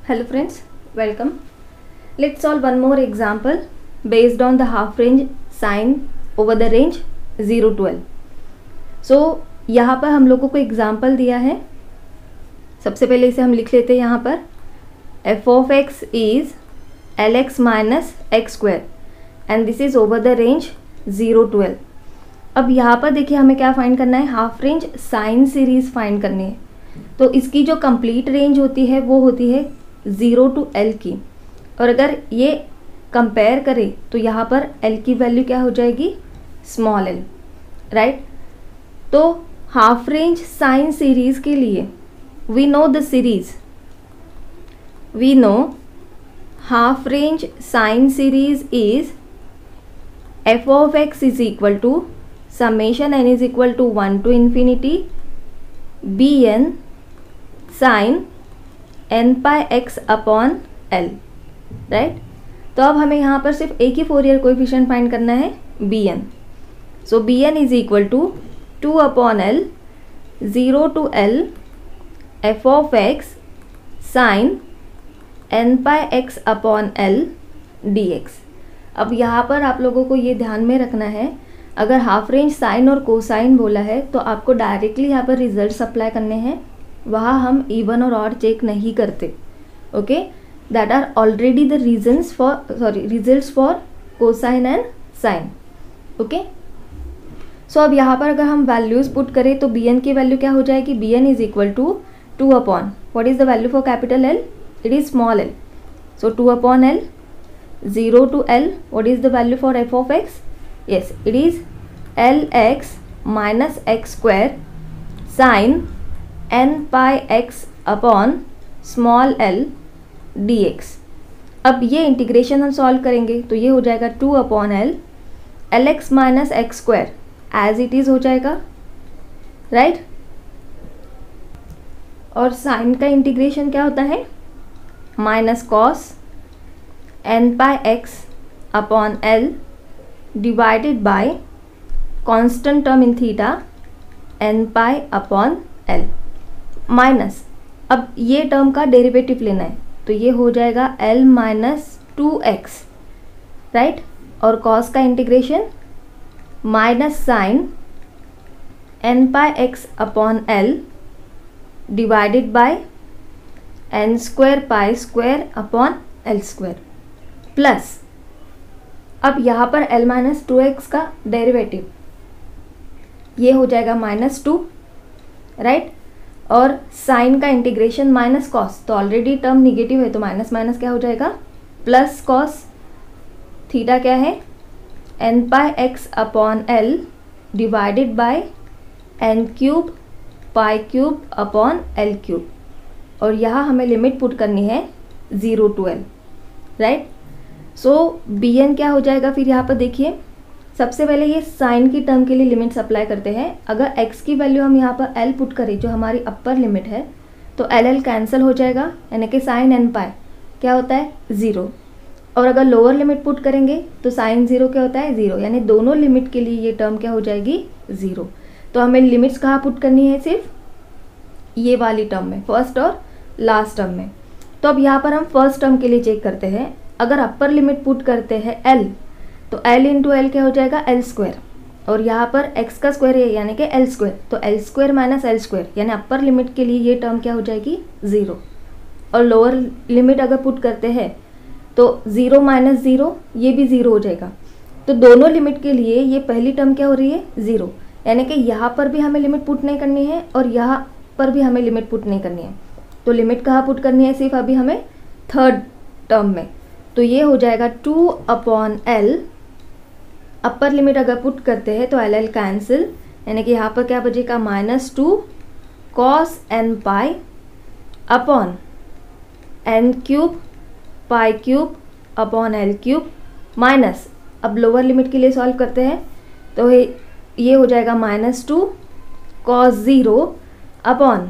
Hello friends, welcome. Let's solve one more example based on the half range sine over the range 0 to L. So यहाँ पर हम लोगों को example दिया है. सबसे पहले इसे हम लिख लेते हैं यहाँ पर f of x is lx minus x square and this is over the range 0 to L. अब यहाँ पर देखिए हमें क्या फाइंड करना है, half range sine series find करनी है. तो इसकी जो कंप्लीट रेंज होती है वो होती है 0 टू L की, और अगर ये कंपेयर करें तो यहाँ पर L की वैल्यू क्या हो जाएगी, स्मॉल l, राइट. तो हाफ रेंज साइन सीरीज के लिए we know the series, we know half range sine series is f of x is equal to summation n is equal to 1 to infinity bn sin n pi x upon l, right. तो अब हमें यहाँ पर सिर्फ एक ही Fourier coefficient find करना है, bn. So bn is equal to 2 upon l 0 to l f of x sin n pi x upon l dx. अब यहाँ पर आप लोगों को ये ध्यान में रखना है, अगर हाफ रेंज साइन और कोसाइन बोला है तो आपको डायरेक्टली यहाँ पर रिजल्ट अप्लाई करने हैं. वहाँ हम इवन और ऑड चेक नहीं करते. Okay, that are already the reasons for results for cosine and sine. Okay, so अब यहाँ पर अगर हम वैल्यूज पुट करें तो bn की वैल्यू क्या हो जाएगी, bn is equal to 2 upon what is the value for capital L, it is small l. So 2 upon l 0 to L, what is the value for f of x? Yes, it is lx minus x square sin n pi x upon small l dx. अब ये integration हम solve करेंगे तो ये हो जाएगा 2 upon l lx minus x square as it is हो जाएगा, राइट. और साइन का इंटीग्रेशन क्या होता है, minus cos n pi x upon L divided by constant term in theta n pi upon L minus, अब ये टर्म का डेरिवेटिव लेना है तो ये हो जाएगा L माइनस 2x, राइट. और cos का integration minus sine n pi x upon L divided by n square pi square upon L square plus, अब यहाँ पर L माइनस 2x का डेरिवेटिव ये हो जाएगा माइनस 2, राइट. और साइन का इंटीग्रेशन माइनस कॉस, तो ऑलरेडी टर्म निगेटिव है तो माइनस माइनस क्या हो जाएगा, प्लस कॉस. थीटा क्या है, n pi x upon L divided by n cube pi cube upon L cube. और यहाँ हमें लिमिट पुट करनी है 0 to L, right. So bn क्या हो जाएगा फिर यहाँ पर देखिए, सबसे पहले ये साइन की टर्म के लिए लिमिट्स अप्लाई करते हैं. अगर x की वैल्यू हम यहाँ पर l पुट करें जो हमारी अपर लिमिट है तो l कैंसिल हो जाएगा, यानी कि साइन n पाई क्या होता है 0. और अगर लोअर लिमिट पुट करेंगे तो साइन 0 क्या होता है 0, यानी दोनों लिमिट के लिए ये टर्म क्या हो जाएगी 0. तो हमें लिमिट्स कहाँ पुट करनी है, सिर्फ ये वाली टर्म में, फर्स्ट और लास्ट टर्म में. तो अब यहाँ पर हम फर्स्ट टर्म के लिए चेक करते हैं. अगर अपर लिमिट पुट करते हैं L तो L इंटू एल क्या हो जाएगा L स्क्वायर, और यहाँ पर x का स्क्वायर है यानी कि L स्क्वायर, तो L square minus L square, यानी अपर लिमिट के लिए ये टर्म क्या हो जाएगी 0. और लोअर लिमिट अगर पुट करते हैं तो 0 माइनस 0 ये भी 0 हो जाएगा. तो दोनों लिमिट के लिए ये पहली टर्म क्या हो रही है 0, यानी कि यहाँ पर भी हमें लिमिट पुट नहीं करनी है और यहाँ पर भी हमें लिमिट पुट नहीं करनी है. तो लिमिट कहाँ पुट करनी है, सिर्फ अभी हमें थर्ड टर्म में. तो ये हो जाएगा 2 अपॉन L, अपर लिमिट अगर पुट करते हैं तो L कैंसिल, यानी कि यहाँ पर क्या बचेगा minus 2 cos n pi upon n cube pi cube upon L cube minus, अब लोअर लिमिट के लिए सॉल्व करते हैं तो ये हो जाएगा minus 2 cos 0 upon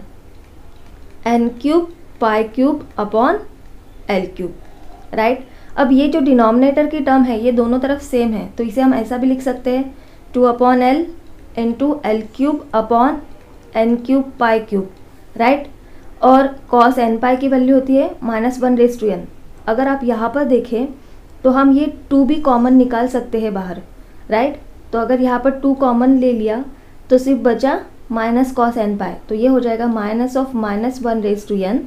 n cube pi cube upon L cube, right. अब ये जो डिनोमिनेटर की टर्म है ये दोनों तरफ सेम है तो इसे हम ऐसा भी लिख सकते हैं 2 upon L into L cube upon n cube pi cube, right. और cos n पाई की वैल्यू होती है -1/n। अगर आप यहाँ पर देखें तो हम ये 2 भी कॉमन निकाल सकते हैं बाहर, राइट। तो अगर यहाँ पर 2 कॉमन ले लिया तो सिर्फ बचा -cos n पाई, तो ये हो जाएगा -1/n,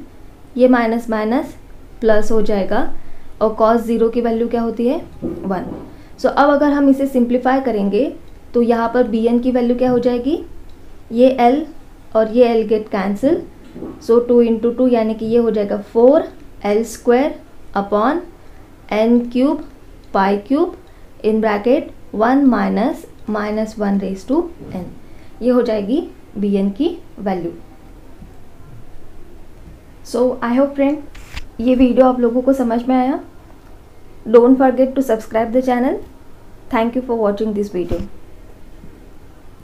ये माइनस माइनस प्लस हो जाएगा और cos 0 की वैल्यू क्या होती है 1। सो अब अगर हम इसे सिंप्लीफाई करेंगे तो यहाँ पर bn की वैल्यू क्या हो जाएगी, ये l और ये l गेट कैंसिल, सो 2 × 2 यानी कि ये हो जाएगा 4l² upon n³ π³ in bracket 1 - -1/n, ये हो जाएगी bn की वैल्यू। सो आई होप फ्रेंड ये वीडियो आप लोगों को समझ में आया। Don't forget to subscribe the channel. Thank you for watching this video.